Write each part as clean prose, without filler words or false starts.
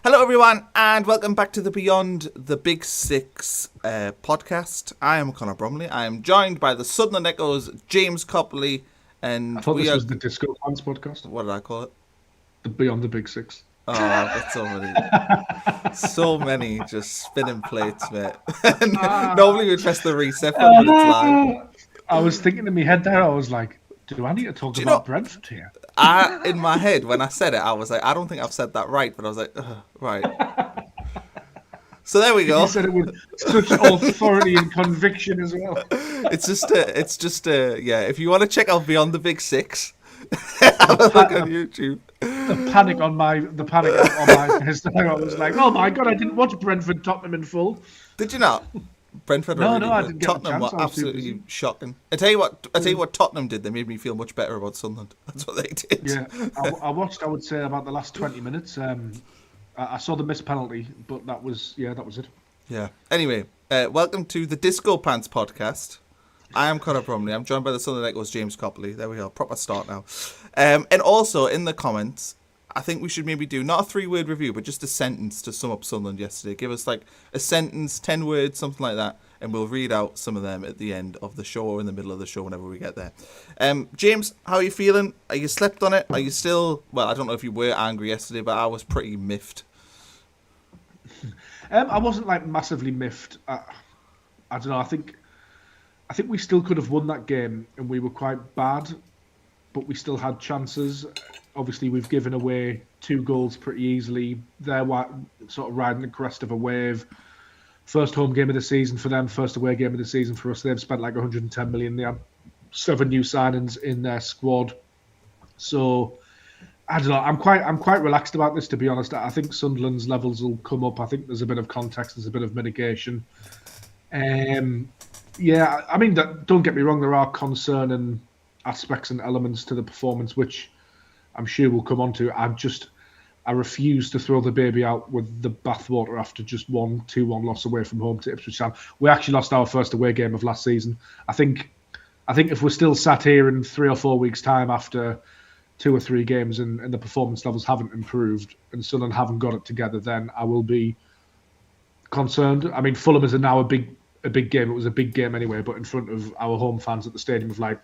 Hello everyone and welcome back to the Beyond the Big Six podcast. I am Connor Bromley. I am joined by the Sunderland Echoes, James Copley, and I thought this was the Disco Fans podcast. What did I call it? The Beyond the Big Six. Oh, I've got so many just spinning plates, mate. Normally we press the reset button, but it's live. I was thinking in my head there, I was like, do I need to talk about Brentford here? In my head, when I said it, I was like, I don't think I've said that right, but I was like, right. So there we go. You said it with such authority and conviction as well. It's just yeah. If you want to check out Beyond the Big Six, have a look on YouTube. The panic on my face. I was like, oh my god, I didn't watch Brentford Tottenham in full. Did you not? Brentford. No, I didn't get Tottenham a chance. were absolutely shocking. I tell you what Tottenham did. They made me feel much better about Sunderland. That's what they did. Yeah, I watched. I would say about the last 20 minutes. I saw the missed penalty, but that was it. Yeah. Anyway, welcome to the Disco Pants podcast. I am Connor Bromley. I'm joined by the Sunderland Echoes, James Copley. There we go. Proper start now. And also in the comments, I think we should maybe do not a 3-word review, but just a sentence to sum up Sunderland yesterday. Give us like a sentence, 10 words, something like that, and we'll read out some of them at the end of the show or in the middle of the show whenever we get there. James, how are you feeling? Are you slept on it? Are you still... Well, I don't know if you were angry yesterday, but I was pretty miffed. I wasn't like massively miffed. I don't know. I think we still could have won that game, and we were quite bad, but we still had chances. Obviously, we've given away 2 goals pretty easily. They're sort of riding the crest of a wave. First home game of the season for them, first away game of the season for us. They've spent like 110 million. They had 7 new signings in their squad. So I don't know. I'm quite relaxed about this, to be honest. I think Sunderland's levels will come up. I think there's a bit of context, there's a bit of mitigation. Yeah, I mean, don't get me wrong. There are concerning aspects and elements to the performance, which I'm sure we'll come on to. I refuse to throw the baby out with the bathwater after just 2-1 loss away from home to Ipswich Town. We actually lost our first away game of last season. I think if we're still sat here in 3 or 4 weeks' time after 2 or 3 games and the performance levels haven't improved and Sunderland haven't got it together, then I will be concerned. I mean, Fulham is now a big game. It was a big game anyway, but in front of our home fans at the stadium of like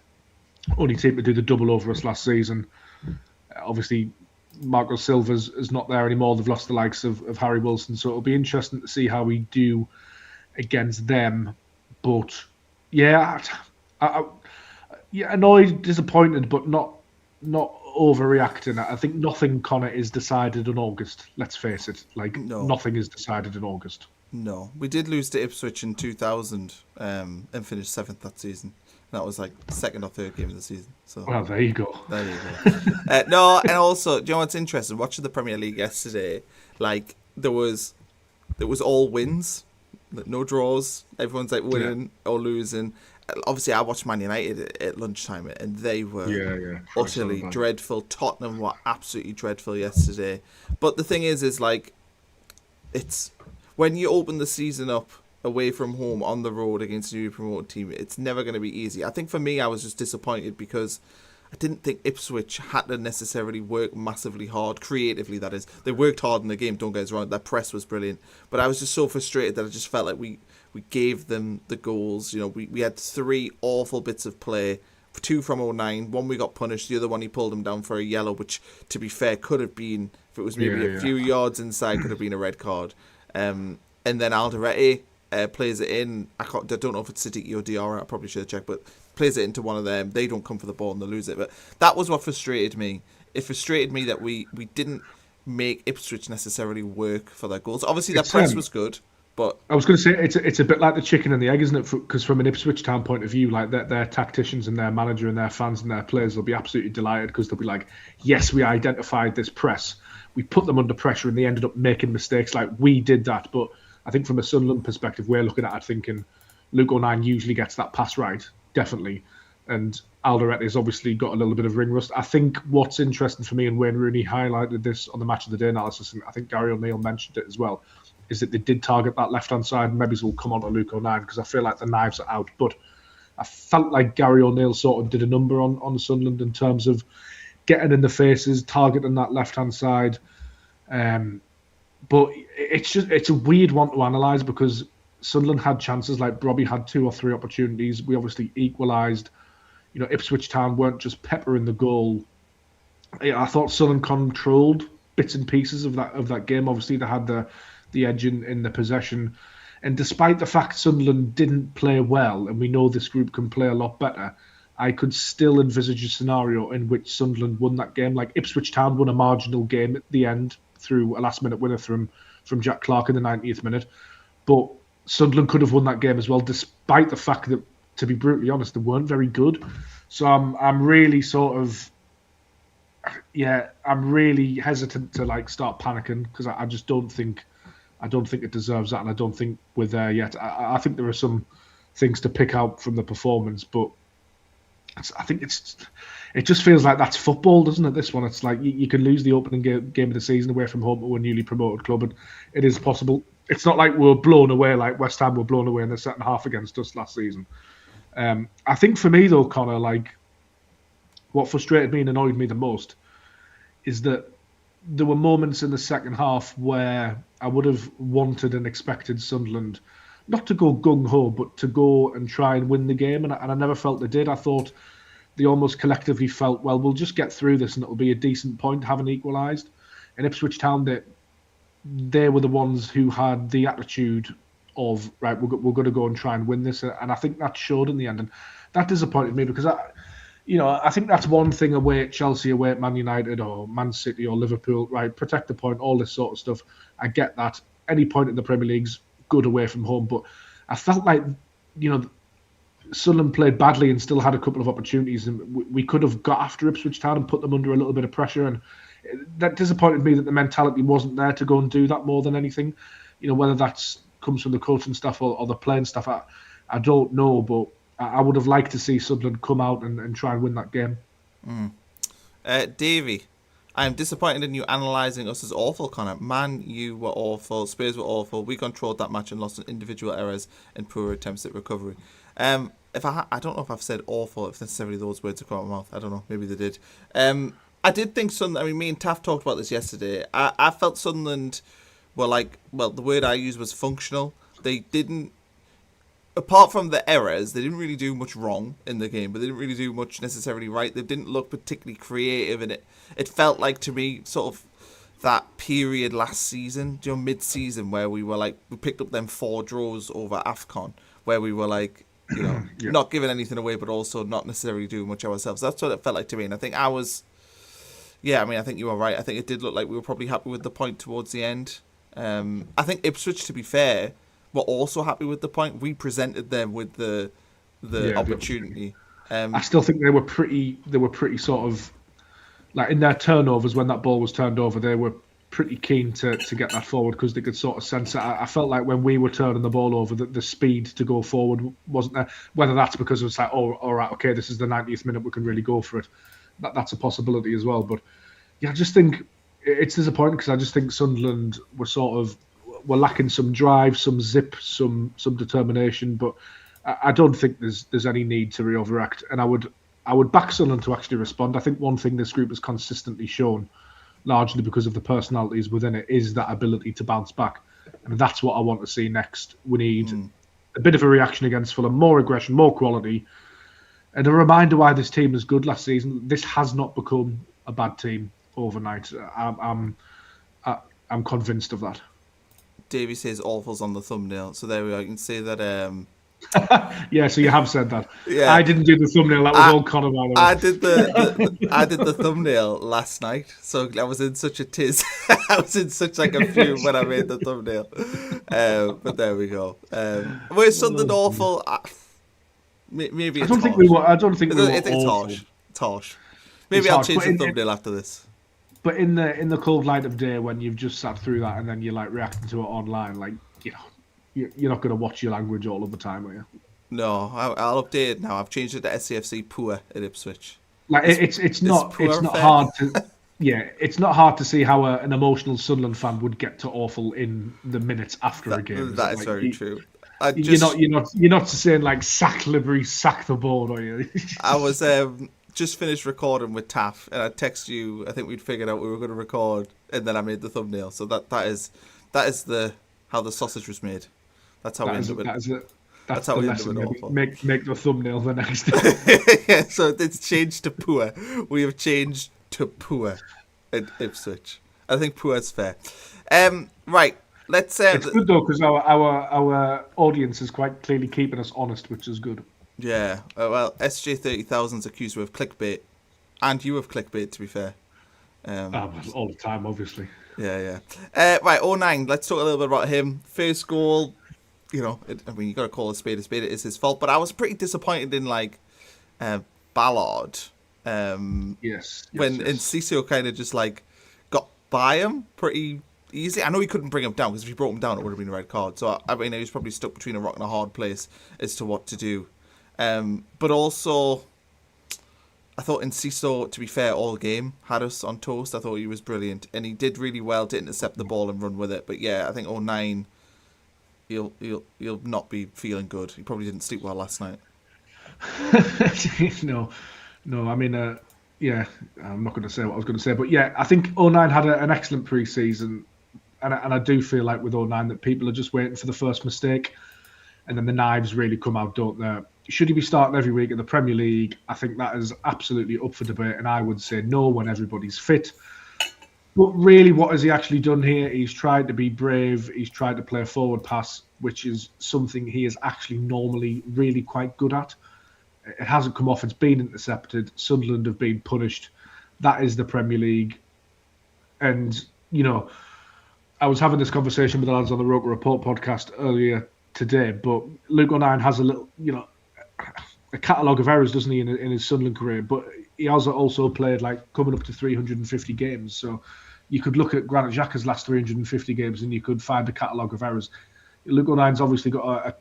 only team to do the double over us last season. Obviously, Marco Silva's is not there anymore. They've lost the likes of Harry Wilson, so it'll be interesting to see how we do against them. But yeah, annoyed, disappointed, but not overreacting. I think nothing, Connor, is decided in August. Let's face it. Nothing is decided in August. No, we did lose to Ipswich in 2000 and finished 7th that season. That was like 2nd or 3rd game of the season. So well, there you go. There you go. No, and also, do you know what's interesting? Watching the Premier League yesterday, like there was all wins, no draws. Everyone's like winning or losing. Obviously, I watched Man United at lunchtime, and they were utterly dreadful. Tottenham were absolutely dreadful yesterday. But the thing is like, it's when you open the season up away from home on the road against a newly promoted team, it's never going to be easy. I think for me, I was just disappointed because I didn't think Ipswich had to necessarily work massively hard, creatively that is. They worked hard in the game, don't get us wrong, their press was brilliant, but I was just so frustrated that I just felt like we gave them the goals. You know, we had 3 awful bits of play, 2 from 09, one we got punished, the other one he pulled him down for a yellow, which to be fair could have been, if it was maybe a few yards inside, could have been a red card. And then Alderete plays it in. I don't know if it's Siddiqui or Diarra. I probably should have checked, but plays it into one of them. They don't come for the ball and they lose it. But that was what frustrated me. It frustrated me that we didn't make Ipswich necessarily work for their goals. Obviously, their press was good, but I was going to say it's a bit like the chicken and the egg, isn't it? Because from an Ipswich Town point of view, like their tacticians and their manager and their fans and their players will be absolutely delighted because they'll be like, yes, we identified this press. We put them under pressure and they ended up making mistakes. Like, we did that. But I think from a Sunderland perspective, we're looking at it thinking Luke O'Nien usually gets that pass right, definitely. And Alderete has obviously got a little bit of ring rust. I think what's interesting for me, and Wayne Rooney highlighted this on the Match of the Day analysis, and I think Gary O'Neill mentioned it as well, is that they did target that left-hand side. Maybe we'll come on to Luke O'Nien because I feel like the knives are out. But I felt like Gary O'Neill sort of did a number on Sunderland in terms of getting in the faces, targeting that left-hand side. But it's a weird one to analyse because Sunderland had chances, like Bromley had 2 or 3 opportunities. We obviously equalised. Ipswich Town weren't just peppering the goal. I thought Sunderland controlled bits and pieces of that game. Obviously, they had the edge in the possession. And despite the fact Sunderland didn't play well, and we know this group can play a lot better, I could still envisage a scenario in which Sunderland won that game. Like Ipswich Town won a marginal game at the end through a last-minute winner from Jack Clark in the 90th minute. But Sunderland could have won that game as well, despite the fact that, to be brutally honest, they weren't very good. So I'm really sort of, I'm really hesitant to start panicking because I just don't think it deserves that, and I don't think we're there yet. I think there are some things to pick out from the performance, but I think it just feels like that's football, doesn't it? This one, it's like you can lose the opening game of the season away from home to a newly promoted club, and it is possible. It's not like we were blown away like West Ham were blown away in the second half against us last season. I think for me though, Connor, what frustrated me and annoyed me the most is that there were moments in the second half where I would have wanted and expected Sunderland not to go gung-ho, but to go and try and win the game. And I never felt they did. I thought they almost collectively felt, well, we'll just get through this and it'll be a decent point, having equalised. And Ipswich Town, they were the ones who had the attitude of, right, we're going to go and try and win this. And I think that showed in the end. And that disappointed me because I think that's one thing away at Chelsea, away at Man United or Man City or Liverpool, right? Protect the point, all this sort of stuff. I get that. Any point in the Premier League's good away from home, but I felt like, Sunderland played badly and still had a couple of opportunities, and we could have got after Ipswich Town and put them under a little bit of pressure, and that disappointed me that the mentality wasn't there to go and do that more than anything. Whether that comes from the coaching staff or the playing staff, I don't know, but I would have liked to see Sunderland come out and try and win that game. Davey, I am disappointed in you analysing us as awful, Connor. Man, you were awful. Spurs were awful. We controlled that match and lost on individual errors and poor attempts at recovery. I don't know if I've said awful, if necessarily those words have come out of my mouth. I don't know. Maybe they did. I did think Sunderland, me and Taff talked about this yesterday. I felt Sunderland were the word I used was functional. They didn't, apart from the errors, they didn't really do much wrong in the game, but they didn't really do much necessarily right. They didn't look particularly creative, and it felt like to me sort of that period last season, mid-season, where we were we picked up them 4 draws over AFCON, where we were yeah. Not giving anything away, but also not necessarily doing much ourselves. That's what it felt like to me, and I think I think you were right. I think it did look like we were probably happy with the point towards the end. I think Ipswich, to be fair, were also happy with the point. We presented them with the opportunity. I still think they were pretty sort of in their turnovers when that ball was turned over. They were pretty keen to get that forward because they could sort of sense it. I felt like when we were turning the ball over, that the speed to go forward wasn't there. Whether that's because it was all right, okay, this is the 90th minute, we can really go for it. That's a possibility as well. But I just think it's disappointing because I just think Sunderland were lacking some drive, some zip, some determination. But I don't think there's any need to overact. And I would back Sunderland to actually respond. I think one thing this group has consistently shown, largely because of the personalities within it, is that ability to bounce back. And that's what I want to see next. We need a bit of a reaction against Fulham, more aggression, more quality, and a reminder why this team was good last season. This has not become a bad team overnight. I'm convinced of that. Davey says awful's on the thumbnail, so there we are. You can see that. Yeah, so you have said that. Yeah. I didn't do the thumbnail. That was all Connor. I did the thumbnail last night, so I was in such a tiz. I was in such a fume when I made the thumbnail. But there we go. We're something awful. Maybe it's I don't think we were. I don't think we were. It's harsh. It's harsh. Maybe I'll change the thumbnail after this. But in the cold light of day, when you've just sat through that and then you're reacting to it online, you're not going to watch your language all of the time, are you? No, I'll update it now. I've changed it to SAFC poor at Ipswich. It's not hard to it's not hard to see how an emotional Sunderland fan would get to awful in the minutes after a game. That is very true. You're not saying sack Livery, sack the board, are you? I was just finished recording with Taff, and I text you. I think we'd figured out we were going to record, and then I made the thumbnail. So that is how the sausage was made. That's how we ended it. That's how we ended it. Make the thumbnail the next day. Yeah, so it's changed to poor. We have changed to poor at Ipswich. I think poor is fair. Right. Let's. It's good though because our audience is quite clearly keeping us honest, which is good. Yeah. Well, SJ30,000's accused of clickbait, and you have clickbait, to be fair. All the time, obviously. Yeah. Right. 09. Let's talk a little bit about him. First goal. You know, you got to call a spade a spade. It is his fault, but I was pretty disappointed in Ballard. Yes. When Enciso kind of just got by him pretty easy. I know he couldn't bring him down because if he brought him down, it would have been a red card. So I mean, he was probably stuck between a rock and a hard place as to what to do. But also, I thought Enciso, to be fair, all game had us on toast. I thought he was brilliant, and he did really well to intercept the ball and run with it. But yeah, I think 09. He'll not be feeling good. He probably didn't sleep well last night. No. I mean, yeah, I'm not going to say what I was going to say, but yeah, I think 09 had an excellent pre-season, and I do feel like with 09 that people are just waiting for the first mistake, and then the knives really come out, don't they? Should he be starting every week in the Premier League? I think that is absolutely up for debate, and I would say no when everybody's fit. But really, what has he actually done here? He's tried to be brave. He's tried to play a forward pass, which is something he is actually normally really quite good at. It hasn't come off. It's been intercepted. Sunderland have been punished. That is the Premier League. And, you know, I was having this conversation with the lads on the Roker Report podcast earlier today, but Luke O'Nien has a little, you know, a catalogue of errors, doesn't he, in his Sunderland career? But he has also played coming up to 350 games. So you could look at Granit Xhaka's last 350 games and you could find a catalogue of errors. Luke O'Nien's obviously got a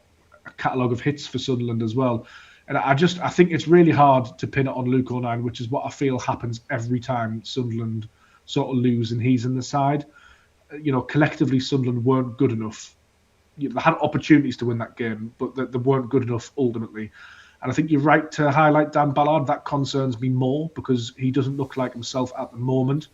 catalogue of hits for Sunderland as well. And I think it's really hard to pin it on Luke O'Nien, which is what I feel happens every time Sunderland sort of lose and he's in the side. You know, collectively, Sunderland weren't good enough. They had opportunities to win that game, but they weren't good enough ultimately. And I think you're right to highlight Dan Ballard. That concerns me more because he doesn't look like himself at the moment.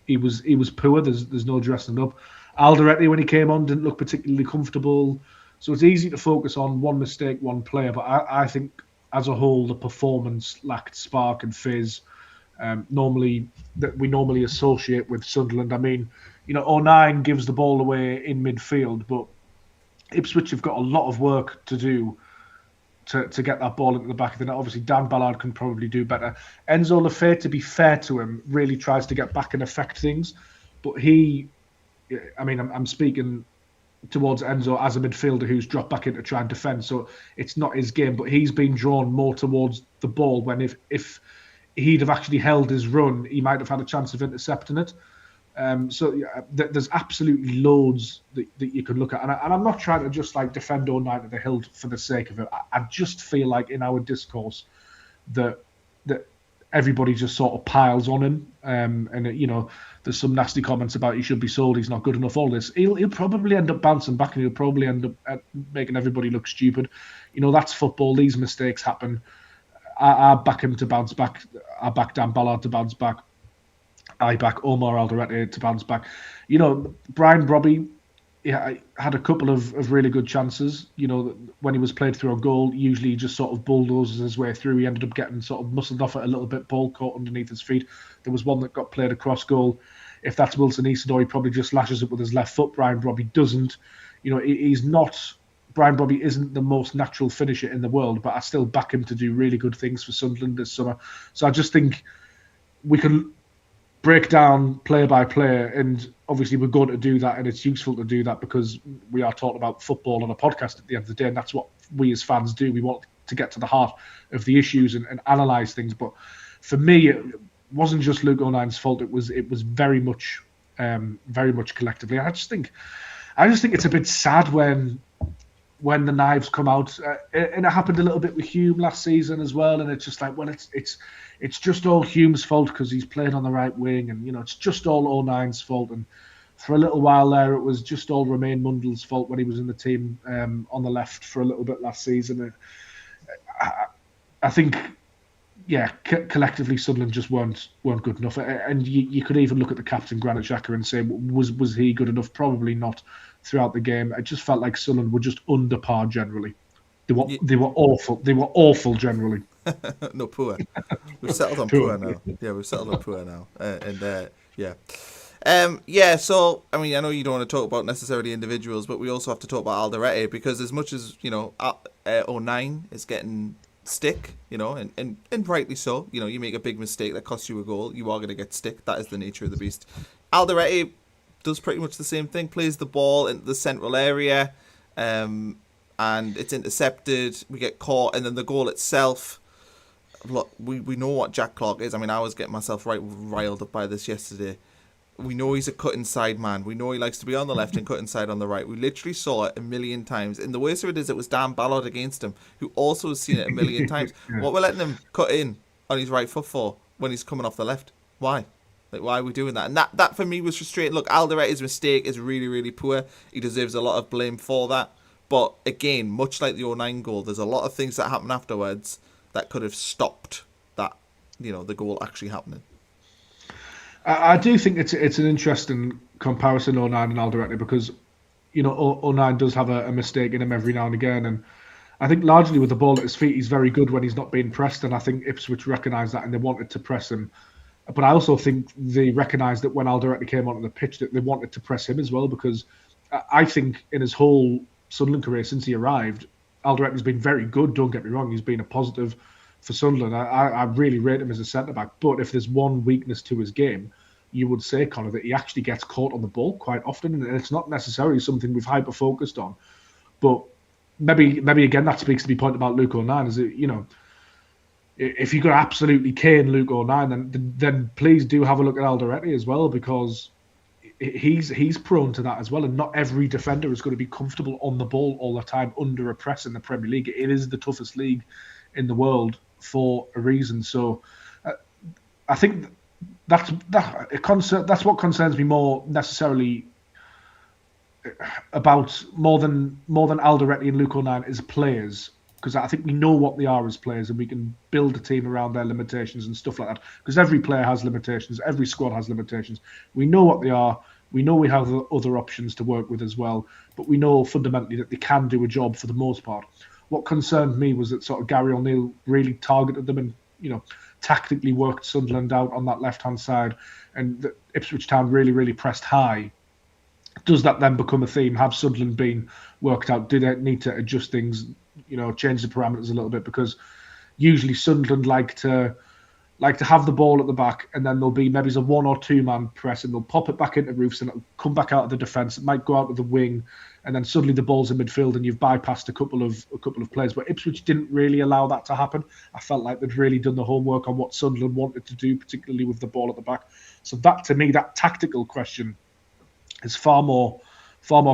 He was poor. There's no dressing up. Alderete, when he came on, didn't look particularly comfortable. So it's easy to focus on one mistake, one player. But I think as a whole, the performance lacked spark and fizz. Normally that we normally associate with Sunderland. I mean, you know, 09 gives the ball away in midfield, but Ipswich have got a lot of work to do to get that ball into the back of the net. Obviously, Dan Ballard can probably do better. Enzo Lefebvre, to be fair to him, really tries to get back and affect things. But I'm speaking towards Enzo as a midfielder who's dropped back in to try and defend. So it's not his game, but he's been drawn more towards the ball when if he'd have actually held his run, he might have had a chance of intercepting it. There's absolutely loads that you could look at. And I'm not trying to just defend 09 at the hilt for the sake of it. I just feel like in our discourse that everybody just sort of piles on him. There's some nasty comments about he should be sold, he's not good enough, all this. He'll probably end up bouncing back and he'll probably end up making everybody look stupid. You know, that's football. These mistakes happen. I back him to bounce back. I back Dan Ballard to bounce back. I back Omar Alderete to bounce back. You know, Brian Brobby had a couple of really good chances. You know, when he was played through a goal, usually he just sort of bulldozes his way through. He ended up getting sort of muscled off it a little bit, ball caught underneath his feet. There was one that got played across goal. If that's Wilson Isidore, he probably just lashes it with his left foot. Brian Brobby doesn't. You know, he's not... Brian Brobby isn't the most natural finisher in the world, but I still back him to do really good things for Sunderland this summer. So I just think we can break down player by player, and obviously we're going to do that, and it's useful to do that because we are talking about football on a podcast at the end of the day, and that's what we as fans do. We want to get to the heart of the issues and analyse things. But for me, it wasn't just Luke O'Nien's fault. It was very much collectively. I just think it's a bit sad when the knives come out, and it happened a little bit with Hume last season as well. And it's just it's just all Hume's fault because he's playing on the right wing, and it's just all 09's fault. And for a little while there, it was just all Romain Mundel's fault when he was in the team on the left for a little bit last season. I think collectively Sunderland just weren't good enough, and you could even look at the captain Granit Xhaka and say, was he good enough? Probably not throughout the game. It just felt like Sunderland were just under par generally. They were awful. They were awful generally. No, poor. We've settled on poor now. Yeah, we've settled on poor now. So, I mean, I know you don't want to talk about necessarily individuals, but we also have to talk about Alderete, because as much as, 09 is getting stick, and rightly so, you make a big mistake that costs you a goal, you are going to get stick. That is the nature of the beast. Alderete does pretty much the same thing, plays the ball into the central area, and it's intercepted, we get caught, and then the goal itself, look, we know what Jack Clarke is. I mean, I was getting myself riled up by this yesterday. We know he's a cut inside man. We know he likes to be on the left and cut inside on the right. We literally saw it a million times. And the worst of it is it was Dan Ballard against him, who also has seen it a million times. Yeah. What we're letting him cut in on his right foot for when he's coming off the left? Why? Why are we doing that? And that for me was frustrating. Look, Alderete's mistake is really, really poor. He deserves a lot of blame for that. But again, much like the 09 goal, there's a lot of things that happen afterwards that could have stopped that, the goal actually happening. I do think it's an interesting comparison, 09 and Alderete, because 09 does have a mistake in him every now and again, and I think largely with the ball at his feet, he's very good when he's not being pressed, and I think Ipswich recognised that and they wanted to press him. But I also think they recognised that when Alderete came onto the pitch that they wanted to press him as well, because I think in his whole Sunderland career since he arrived, Alderete has been very good, don't get me wrong. He's been a positive for Sunderland. I really rate him as a centre-back. But if there's one weakness to his game, you would say, Connor, that he actually gets caught on the ball quite often. And it's not necessarily something we've hyper-focused on. But maybe again, that speaks to the point about Luke 09. Is it, if you could absolutely cane Luke 09, then please do have a look at Alderete as well, because he's prone to that as well, and not every defender is going to be comfortable on the ball all the time under a press in the Premier League. It is the toughest league in the world for a reason. So I think that's what concerns me more necessarily about more than Alderete and Luke 09 is players, because I think we know what they are as players and we can build a team around their limitations and stuff like that, because every player has limitations, every squad has limitations. We know what they are, we know we have other options to work with as well, but we know fundamentally that they can do a job for the most part. What concerned me was that sort of Gary O'Neill really targeted them and tactically worked Sunderland out on that left-hand side, and the Ipswich Town really, really pressed high. Does that then become a theme? Have Sunderland been worked out? Do they need to adjust things, change the parameters a little bit? Because usually Sunderland like to have the ball at the back, and then there'll be maybe a 1 or 2 man press, and they'll pop it back into Roofs, and it'll come back out of the defence. It might go out of the wing, and then suddenly the ball's in midfield, and you've bypassed a couple of players. But Ipswich didn't really allow that to happen. I felt like they'd really done the homework on what Sunderland wanted to do, particularly with the ball at the back. So that, to me, that tactical question is far more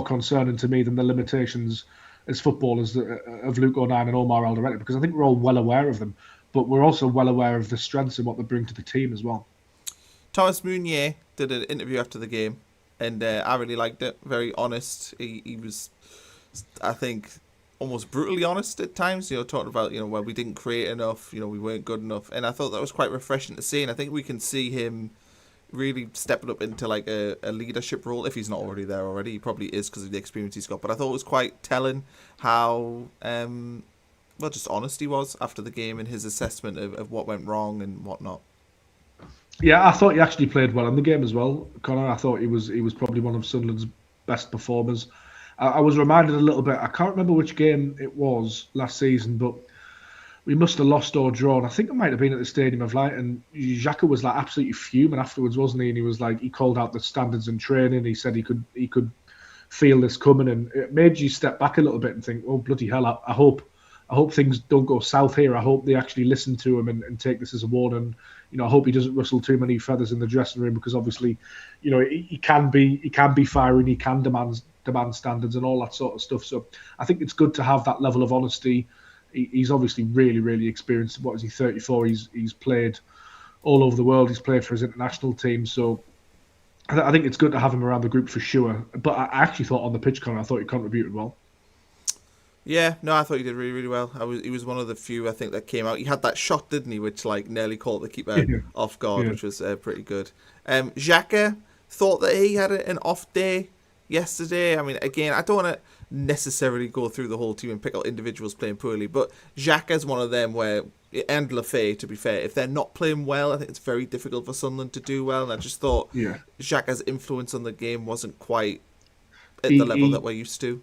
concerning to me than the limitations as footballers of Luke 09 and Omar Alderete, because I think we're all well aware of them, but we're also well aware of the strengths and what they bring to the team as well. Thomas Meunier did an interview after the game, and I really liked it. Very honest. He was, I think, almost brutally honest at times. Talking about well, we didn't create enough. We weren't good enough, and I thought that was quite refreshing to see. And I think we can see him really stepping up into like a leadership role, if he's not already there already. He probably is because of the experience he's got. But I thought it was quite telling how just honest he was after the game in his assessment of what went wrong and whatnot. Yeah, I thought he actually played well in the game as well, Connor. I thought he was probably one of Sunderland's best performers. I was reminded a little bit, I can't remember which game it was last season, but we must have lost or drawn. I think it might have been at the Stadium of Light, and Xhaka was like absolutely fuming afterwards, wasn't he? And he was like, he called out the standards in training. He said he could feel this coming, and it made you step back a little bit and think, oh bloody hell! I hope things don't go south here. I hope they actually listen to him and take this as a warning. I hope he doesn't rustle too many feathers in the dressing room, because obviously, he can be firing, he can demand standards and all that sort of stuff. So I think it's good to have that level of honesty. He's obviously really, really experienced. What is he, 34? He's played all over the world. He's played for his international team. So I think it's good to have him around the group for sure. But I actually thought on the pitch, Connor, I thought he contributed well. Yeah, no, I thought he did really, really well. He was one of the few I think that came out. He had that shot, didn't he, which like nearly caught the keeper Yeah, off guard, yeah. which was pretty good. Xhaka thought that he had an off day yesterday. I mean, again, I don't want to necessarily go through the whole team and pick out individuals playing poorly, but Xhaka's one of them where, and Lafay, to be fair, if they're not playing well, I think it's very difficult for Sunderland to do well. And I just thought Yeah. Xhaka's influence on the game wasn't quite at He, the level that he we're used to.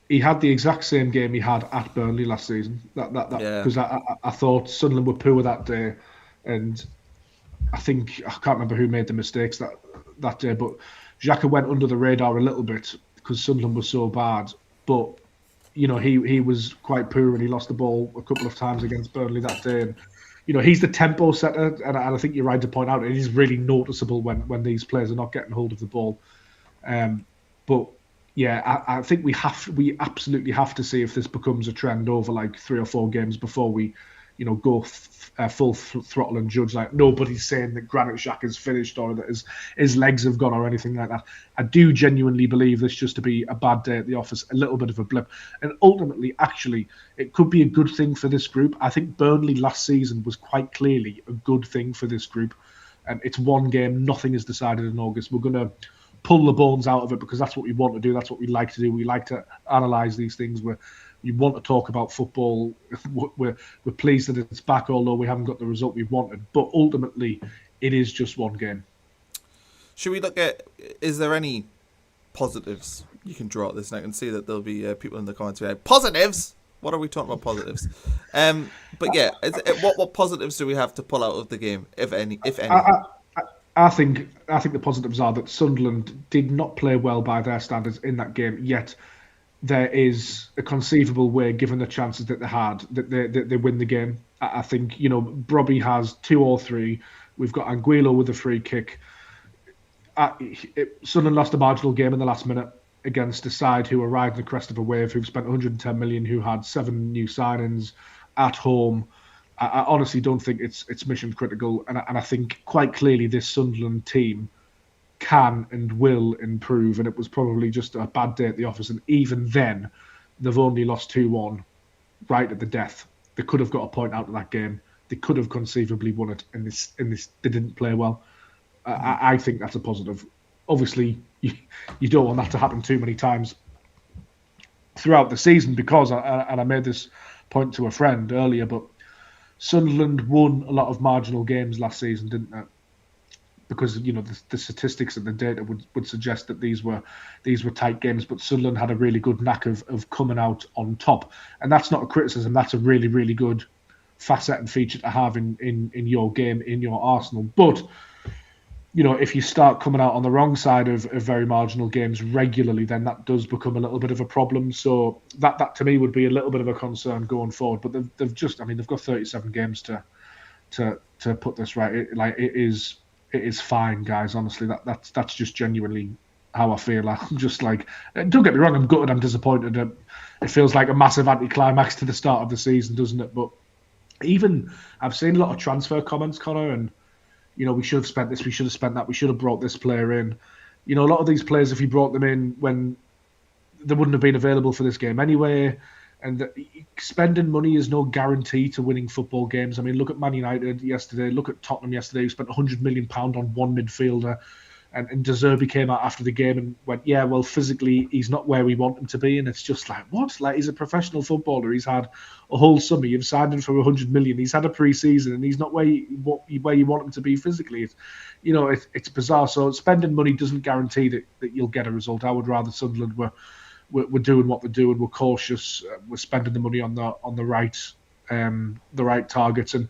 he had the exact same game he had at Burnley last season. That Yeah. because I thought Sunderland were poor that day, and I think I can't remember who made the mistakes that day, but Xhaka went under the radar a little bit because Sunderland was so bad. But he was quite poor and he lost the ball a couple of times against Burnley that day. And he's the tempo setter, and I think you're right to point out it is really noticeable when these players are not getting hold of the ball. But yeah, I think we absolutely have to see if this becomes a trend over like 3 or 4 games before we, go full throttle and judge. Like nobody's saying that Granit Xhaka's finished or that his legs have gone or anything like that. I do genuinely believe this just to be a bad day at the office, a little bit of a blip, and ultimately, actually, it could be a good thing for this group. I think Burnley last season was quite clearly a good thing for this group, and it's one game, nothing is decided in August. We're gonna pull the bones out of it because that's what we want to do. That's what we like to do. We like to analyse these things. We want to talk about football. We're pleased that it's back, although we haven't got the result we wanted. But ultimately, it is just one game. Should we look at, is there any positives you can draw at this? And I can see that there'll be people in the comments today. Positives? What are we talking about positives? But yeah, what positives do we have to pull out of the game, if any? I think the positives are that Sunderland did not play well by their standards in that game, yet there is a conceivable way, given the chances that they had, that they win the game. I think, Bromley has 2 or 3. We've got Anguilo with a free kick. Sunderland lost a marginal game in the last minute against a side who were riding the crest of a wave, who've spent 110 million, who had 7 new signings at home. I honestly don't think it's mission critical, and I think quite clearly this Sunderland team can and will improve, and it was probably just a bad day at the office, and even then they've only lost 2-1 right at the death. They could have got a point out of that game. They could have conceivably won it, and this they didn't play well. I think that's a positive. Obviously, you don't want that to happen too many times throughout the season because, and I made this point to a friend earlier, but Sunderland won a lot of marginal games last season, didn't they? Because the statistics and the data would suggest that these were tight games, but Sunderland had a really good knack of coming out on top, and that's not a criticism. That's a really, really good facet and feature to have in your game, in your arsenal. But if you start coming out on the wrong side of very marginal games regularly, then that does become a little bit of a problem. So that to me would be a little bit of a concern going forward. But they've got 37 games to put this right. It is fine, guys. Honestly, that's just genuinely how I feel. I'm just like, don't get me wrong, I'm gutted, I'm disappointed. It feels like a massive anticlimax to the start of the season, doesn't it? But even I've seen a lot of transfer comments, Connor, and we should have spent this, we should have spent that, we should have brought this player in. A lot of these players, if you brought them in when they wouldn't have been available for this game anyway, and spending money is no guarantee to winning football games. I mean, look at Man United yesterday, look at Tottenham yesterday, who spent £100 million on one midfielder, and De Zerbi came out after the game and went, yeah, well, physically, he's not where we want him to be, and it's just like, what? Like, he's a professional footballer, he's had a whole summer, you've signed him for £100 million, he's had a pre-season, and he's not where you want him to be physically. It's bizarre. So spending money doesn't guarantee that you'll get a result. I would rather Sunderland we're doing what we're doing. We're cautious. We're spending the money on the right targets, and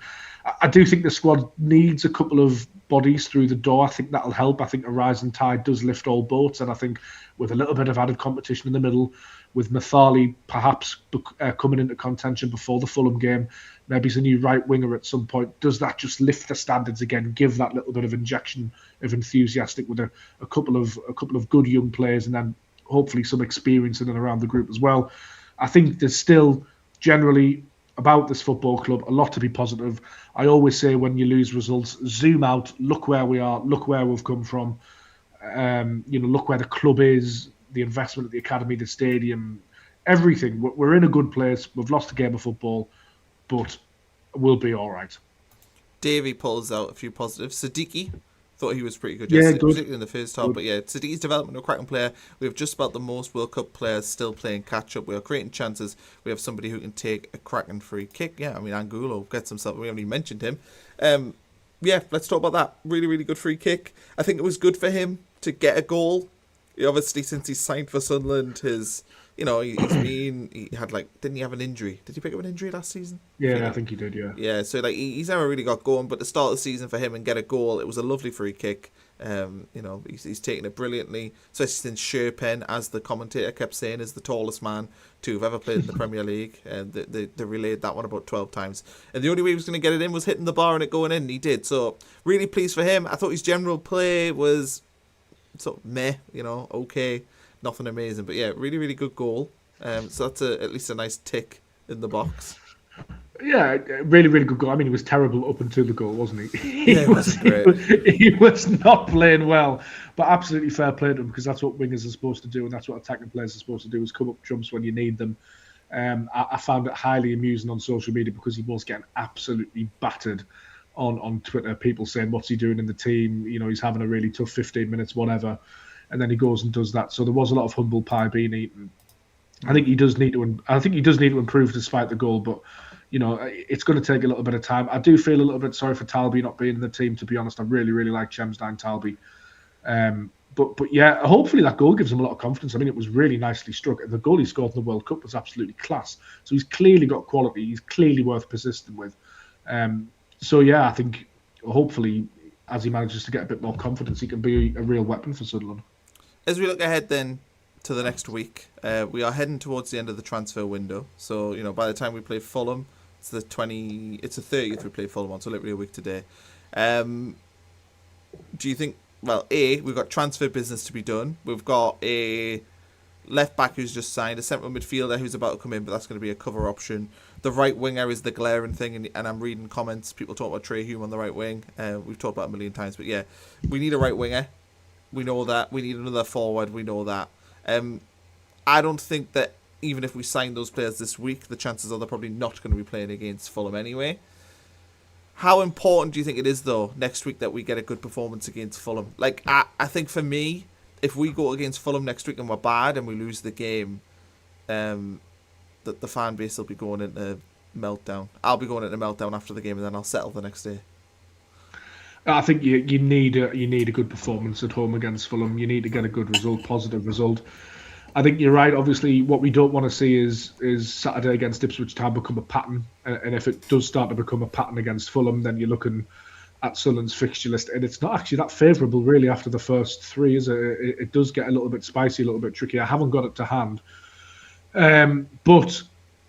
I do think the squad needs a couple of bodies through the door. I think that'll help. I think a rising tide does lift all boats, and I think with a little bit of added competition in the middle, with Mathali perhaps coming into contention before the Fulham game, maybe he's a new right winger at some point. Does that just lift the standards again? Give that little bit of injection of enthusiastic with a couple of good young players, and then hopefully some experience in and around the group as well. I think there's still generally about this football club a lot to be positive. I always say when you lose results, zoom out, look where we are, look where we've come from, look where the club is, the investment at the academy, the stadium. everything. We're in a good place. We've lost a game of football, but we'll be all right. Davey pulls out a few positives. Siddiqui, thought he was pretty good Yeah, yesterday, good. particularly in the first half. Good. But yeah, Siddiqui's development of a cracking player. We have just about the most World Cup players still playing catch up. We are creating chances. We have somebody who can take a cracking free kick. Yeah, I mean, Angulo gets himself. We haven't even mentioned him. Yeah, let's talk about that. Really, really good free kick. I think it was good for him to get a goal. Obviously, since he signed for Sunderland, he had didn't he have an injury? Did he pick up an injury last season? Yeah, I think he did. Yeah. Yeah, so he's never really got going. But the start of the season for him and get a goal, it was a lovely free kick. He's taken it brilliantly. Especially since Sherpen, as the commentator kept saying, is the tallest man to have ever played in the Premier League. And they relayed that one about 12 times. And the only way he was going to get it in was hitting the bar and it going in. And he did. So really pleased for him. I thought his general play was sort of meh, okay, nothing amazing. But yeah, really, really good goal. So that's at least a nice tick in the box. Yeah, really, really good goal. I mean, he was terrible up until the goal, wasn't he? Yeah, it wasn't great. He was not playing well, but absolutely fair play to him because that's what wingers are supposed to do, and that's what attacking players are supposed to do: is come up trumps when you need them. I found it highly amusing on social media because he was getting absolutely battered on Twitter. People saying, "What's he doing in the team? He's having a really tough 15 minutes, whatever." And then he goes and does that. So there was a lot of humble pie being eaten. I think he does need to improve despite the goal, but it's going to take a little bit of time. I do feel a little bit sorry for Talby not being in the team. To be honest, I really, really like Chemsdine Talby. But yeah, hopefully that goal gives him a lot of confidence. I mean, it was really nicely struck. The goal he scored in the World Cup was absolutely class. So he's clearly got quality. He's clearly worth persisting with. So yeah, I think hopefully as he manages to get a bit more confidence, he can be a real weapon for Sunderland. As we look ahead then to the next week, we are heading towards the end of the transfer window. So, by the time we play Fulham, it's the 30th we play Fulham on, so literally a week today. Do you think, we've got transfer business to be done. We've got a left back who's just signed, a central midfielder who's about to come in, but that's going to be a cover option. The right winger is the glaring thing, and I'm reading comments, people talk about Trey Hume on the right wing. We've talked about it a million times, but yeah, we need a right winger. We know that. We need another forward. We know that. I don't think that even if we sign those players this week, the chances are they're probably not going to be playing against Fulham anyway. How important do you think it is, though, next week that we get a good performance against Fulham? I think for me, if we go against Fulham next week and we're bad and we lose the game, that the fan base will be going into meltdown. I'll be going into meltdown after the game and then I'll settle the next day. I think you need a good performance at home against Fulham. You need to get a good result, positive result. I think you're right. Obviously, what we don't want to see is Saturday against Ipswich Town become a pattern. And if it does start to become a pattern against Fulham, then you're looking at Sunderland's fixture list, and it's not actually that favourable really after the first three. Is it does get a little bit spicy, a little bit tricky. I haven't got it to hand, but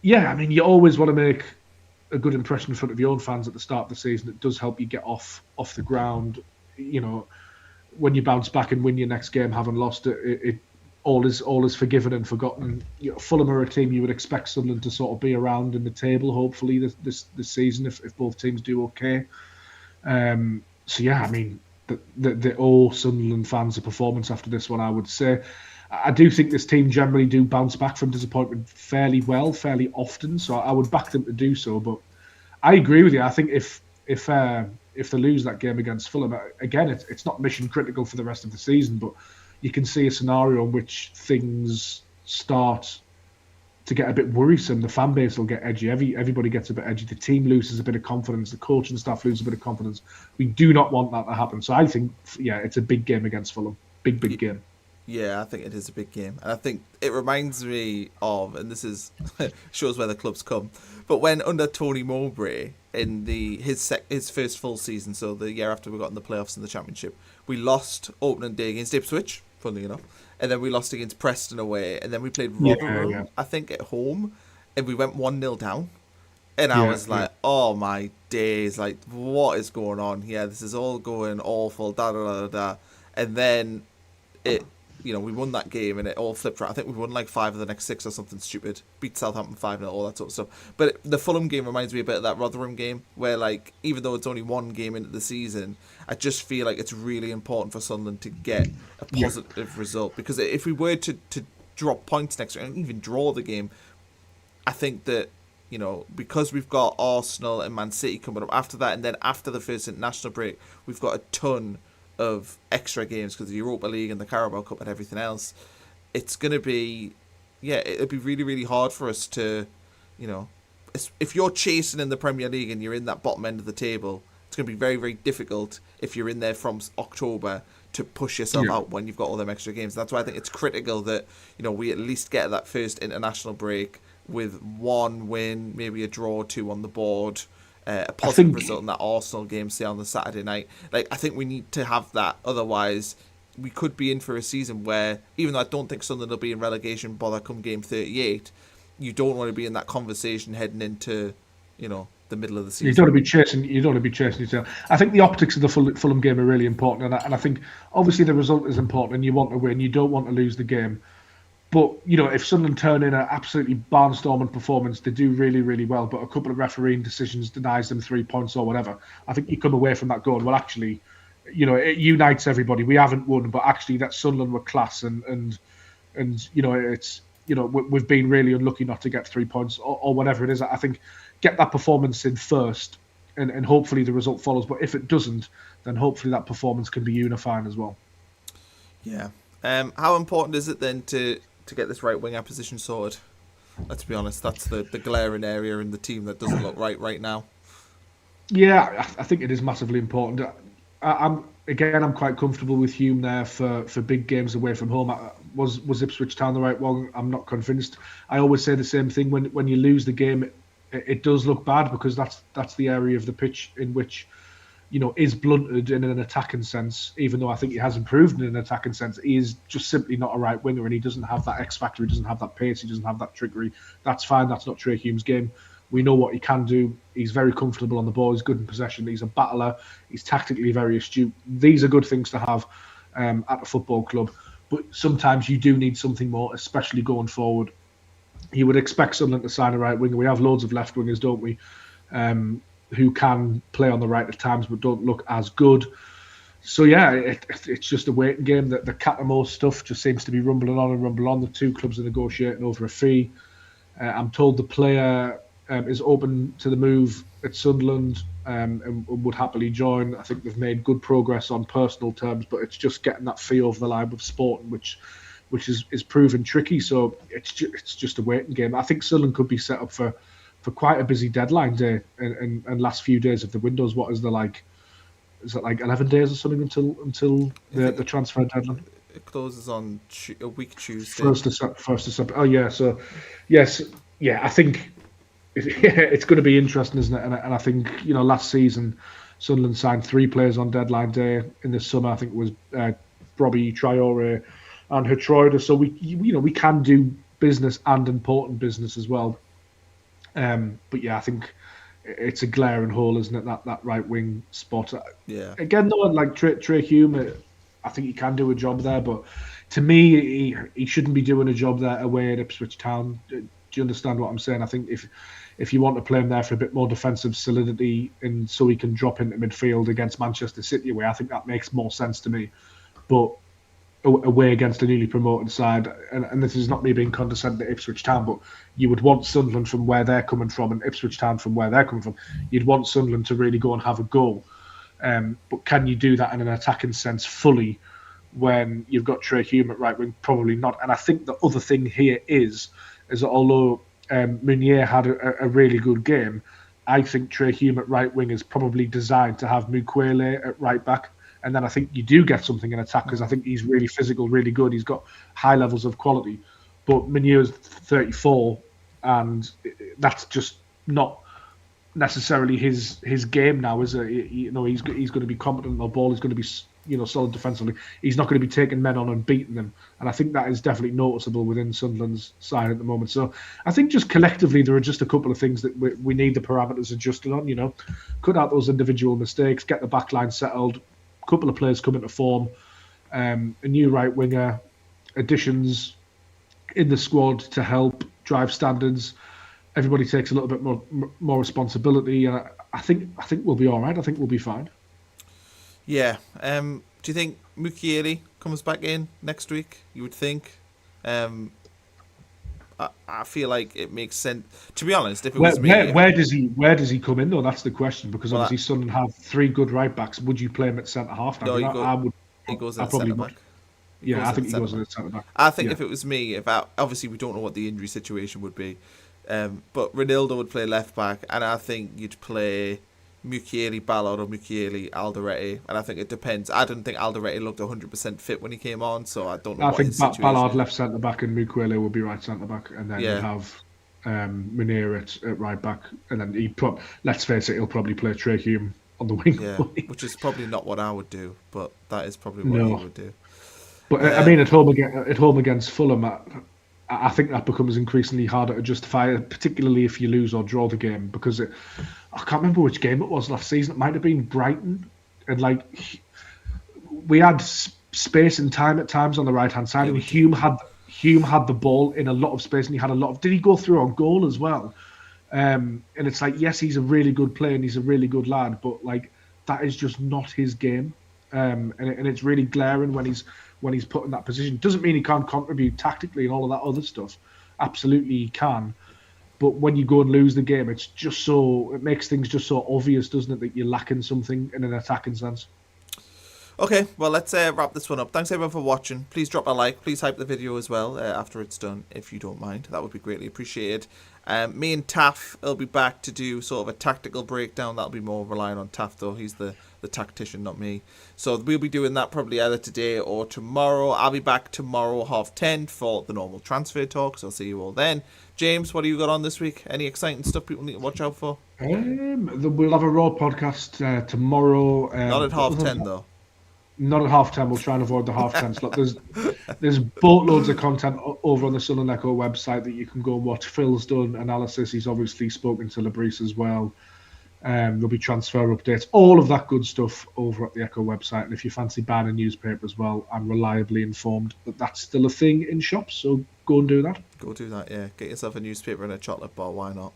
yeah, I mean, you always want to make a good impression in front of your own fans at the start of the season. It does help you get off the ground. When you bounce back and win your next game, having lost it all is forgiven and forgotten. Fulham are a team you would expect Sunderland to sort of be around in the table, hopefully this season if both teams do okay. So yeah, I mean, the all Sunderland fans a performance after this one, I would say. I do think this team generally do bounce back from disappointment fairly often, so I would back them to do so. But I agree with you. I think if they lose that game against Fulham, again, it's not mission critical for the rest of the season, but you can see a scenario in which things start to get a bit worrisome. The fan base will get edgy. Everybody gets a bit edgy. The team loses a bit of confidence. The coaching staff lose a bit of confidence. We do not want that to happen. So I think, yeah, it's a big game against Fulham. Big game. Yeah, I think it is a big game. And I think it reminds me of, and this is shows where the club's come, but when under Tony Mowbray in his first full season, so the year after we got in the playoffs in the Championship, we lost opening day against Ipswich, funnily enough, and then we lost against Preston away, and then we played Rotherham, I think, at home, and we went 1-0 down. And I was like, oh my days, like, what is going on here? This is all going awful, da-da-da-da-da. And then we won that game and it all flipped right. I think we won like 5 of the next 6 or something stupid. Beat Southampton 5-0, all that sort of stuff. But the Fulham game reminds me a bit of that Rotherham game where, like, even though it's only one game into the season, I just feel like it's really important for Sunderland to get a positive result. Because if we were to drop points next week and even draw the game. I think that, because we've got Arsenal and Man City coming up after that, and then after the first international break, we've got a ton of extra games because of the Europa League and the Carabao Cup and everything else. It's going to be, it'll be really, really hard for us to, if you're chasing in the Premier League and you're in that bottom end of the table, it's going to be very, very difficult if you're in there from October to push yourself out when you've got all them extra games. That's why I think it's critical that, we at least get that first international break with one win, maybe a draw or two on the board, a positive result in that Arsenal game, say, on the Saturday night. I think we need to have that. Otherwise, we could be in for a season where, even though I don't think Sunderland will be in relegation bother come game 38, you don't want to be in that conversation heading into, the middle of the season. You don't want to be chasing yourself. I think the optics of the Fulham game are really important, and I think obviously the result is important, and you want to win. You don't want to lose the game. But, if Sunderland turn in an absolutely barnstorming performance, they do really, really well, but a couple of refereeing decisions denies them 3 points or whatever, I think you come away from that going, well, actually, it unites everybody. We haven't won, but actually that Sunderland were class, and it's, we've been really unlucky not to get 3 points or whatever it is. I think get that performance in first, and hopefully the result follows. But if it doesn't, then hopefully that performance can be unifying as well. Yeah. How important is it then to get this right winger position sorted? Let's be honest, that's the glaring area in the team that doesn't look right now. Yeah, I think it is massively important. I'm quite comfortable with Hume there for big games away from home. Was Ipswich Town the right one? I'm not convinced. I always say the same thing when you lose the game, it does look bad because that's the area of the pitch in which is blunted in an attacking sense. Even though I think he has improved in an attacking sense, he is just simply not a right winger, and he doesn't have that X factor. He doesn't have that pace. He doesn't have that trickery. That's fine. That's not Trey Hume's game. We know what he can do. He's very comfortable on the ball. He's good in possession. He's a battler. He's tactically very astute. These are good things to have at a football club. But sometimes you do need something more, especially going forward. You would expect Sunderland to sign a right winger. We have loads of left wingers, don't we, who can play on the right at times but don't look as good. So, yeah, it's just a waiting game. The cat and mouse stuff just seems to be rumbling on. The two clubs are negotiating over a fee. I'm told the player is open to the move at Sunderland and would happily join. I think they've made good progress on personal terms, but it's just getting that fee over the line with Sporting, which is proven tricky. So it's just a waiting game. I think Sunderland could be set up for quite a busy deadline day and last few days of the windows. What is there like? Is it like 11 days or something until the transfer deadline? It closes on a week Tuesday. First of September. Oh yeah. So yes, yeah. I think it's going to be interesting, isn't it? And I think last season Sunderland signed 3 players on deadline day in the summer. I think it was Bromley, Traore, and Autotrader. So we can do business and important business as well. But yeah, I think it's a glaring hole, isn't it? That right wing spot. Yeah. Again, though, like Trey Hume, I think he can do a job there, but to me, he shouldn't be doing a job there away at Ipswich Town. Do you understand what I'm saying? I think if you want to play him there for a bit more defensive solidity and so he can drop into midfield against Manchester City away, I think that makes more sense to me. But away against a newly promoted side, and this is not me being condescending to Ipswich Town, but you would want Sunderland from where they're coming from and Ipswich Town from where they're coming from. You'd want Sunderland to really go and have a go. But can you do that in an attacking sense fully when you've got Trey Hume at right wing? Probably not. And I think the other thing here is that although Meunier had a really good game, I think Trey Hume at right wing is probably designed to have Mukwele at right back. And then I think you do get something in attack because I think he's really physical, really good. He's got high levels of quality. But Meunier's 34, and that's just not necessarily his game now, is it? He's going to be competent on the ball. He's going to be solid defensively. He's not going to be taking men on and beating them. And I think that is definitely noticeable within Sunderland's side at the moment. So I think just collectively there are just a couple of things that we need the parameters adjusted on. Cut out those individual mistakes, get the back line settled. Couple of players come into form, a new right winger, additions in the squad to help drive standards. Everybody takes a little bit more responsibility, and I think we'll be all right. I think we'll be fine. Yeah. Do you think Mukiele comes back in next week? You would think. I feel like it makes sense. To be honest, if it was me, where does he come in though? That's the question, because Well, obviously Sunderland have 3 good right backs. Would you play him at centre half? no, he goes in at centre back. Yeah, I think he goes in at centre back. I think if it was me, obviously we don't know what the injury situation would be, but Ronaldo would play left back, and I think you'd play Mukiele Ballard or Mukiele Alderete, and I think it depends. I don't think Alderete looked 100% fit when he came on, so I don't know. I think Ballard left centre back and Mukiele will be right centre back, and then you'll have Munir at right back, and then let's face it, he'll probably play Trey Hume on the wing. Yeah, which is probably not what I would do, but that is probably what he would do. But I mean, at home against Fulham, I think that becomes increasingly harder to justify, particularly if you lose or draw the game, because I can't remember which game it was last season. It might have been Brighton, and like we had space and time at times on the right hand side, and Hume had the ball in a lot of space, and he had a lot of. Did he go through on goal as well? And it's like, yes, he's a really good player and he's a really good lad, but like that is just not his game, and it's really glaring when he's put in that position. Doesn't mean he can't contribute tactically and all of that other stuff. Absolutely he can. But when you go and lose the game, it makes things just so obvious, doesn't it, that you're lacking something in an attacking sense. Okay, well, let's wrap this one up. Thanks everyone for watching. Please drop a like. Please hype the video as well after it's done, if you don't mind. That would be greatly appreciated. Me and Taff will be back to do sort of a tactical breakdown. That'll be more relying on Taff, though. He's the tactician, not me. So we'll be doing that probably either today or tomorrow. I'll be back tomorrow 10:30 for the normal transfer talk. So I'll see you all then. James, what do you got on this week? Any exciting stuff people need to watch out for? We'll have a Raw podcast tomorrow. Not at 10:30 though. Not at 10:30. We'll try and avoid the 10:30 slot. There's boatloads of content over on the Sunderland Echo website that you can go and watch. Phil's done analysis. He's obviously spoken to Labrice as well. There'll be transfer updates, all of that good stuff over at the Echo website. And if you fancy buying a newspaper as well, I'm reliably informed that that's still a thing in shops. So go and do that. Go do that, yeah. Get yourself a newspaper and a chocolate bar. Why not?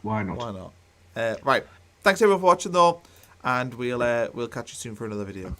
Why not? Right. Thanks everyone for watching though, and we'll catch you soon for another video.